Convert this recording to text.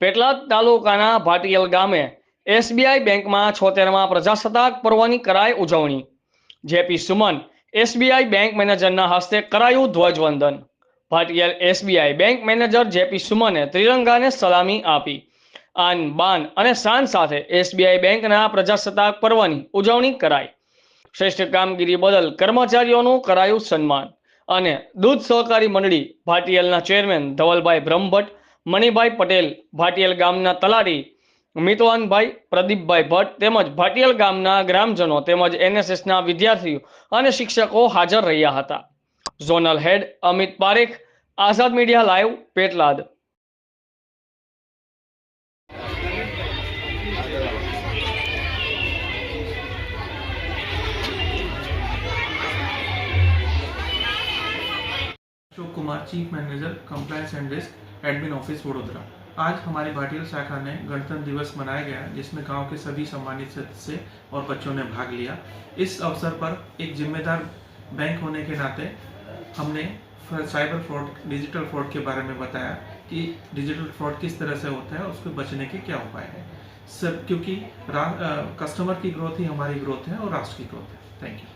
પેટલાદ તાલુકાના ભાટિયલ ગામે એસબીઆઈ બેંકમાં 76મા પ્રજાસત્તાક પર્વની કરાઈ ઉજવણી. જેપી સુમન એસબીઆઈ બેંક મેનેજરના હસ્તે કરાયું ધ્વજવંદન. ભાટિયલ એસબીઆઈ બેંક મેનેજર જેપી સુમને ત્રિરંગાને સલામી આપી. આન બાન અને શાન સાથે એસબીઆઈ બેંકના પ્રજાસત્તાક પર્વની ઉજવણી કરાઈ. શ્રેષ્ઠ કામગીરી બદલ કર્મચારીઓનું કરાયું સન્માન. અને દૂધ સહકારી મંડળી ભાટિયલના ચેરમેન ધવલભાઈ બ્રહ્મભટ્ટ, મણિભાઈ પટેલ, ભાટિયલ ગામના તલાટી મિતવાનભાઈ, પ્રદીપભાઈ ભટ્ટ તેમજ ભાટિયલ ગામના ગ્રામજનો તેમજ એનએસએસના વિદ્યાર્થીઓ અને શિક્ષકો હાજર રહ્યા હતા. Zonal head Amit Parekh, Azad media live, Petlad. Ashok Kumar, chief manager compliance and risk, admin office Vadodara. आज हमारी भाटियल शाखा ने गणतंत्र दिवस मनाया गया, जिसमें गांव के सभी सम्मानित सदस्य और बच्चों ने भाग लिया। इस अवसर पर एक जिम्मेदार बैंक होने के नाते हमने साइबर फ्रॉड, डिजिटल फ्रॉड के बारे में बताया कि डिजिटल फ्रॉड किस तरह से होता है, उसके बचने के क्या उपाय है। सब क्योंकि कस्टमर की ग्रोथ ही हमारी ग्रोथ है और राष्ट्र की ग्रोथ है। Thank you.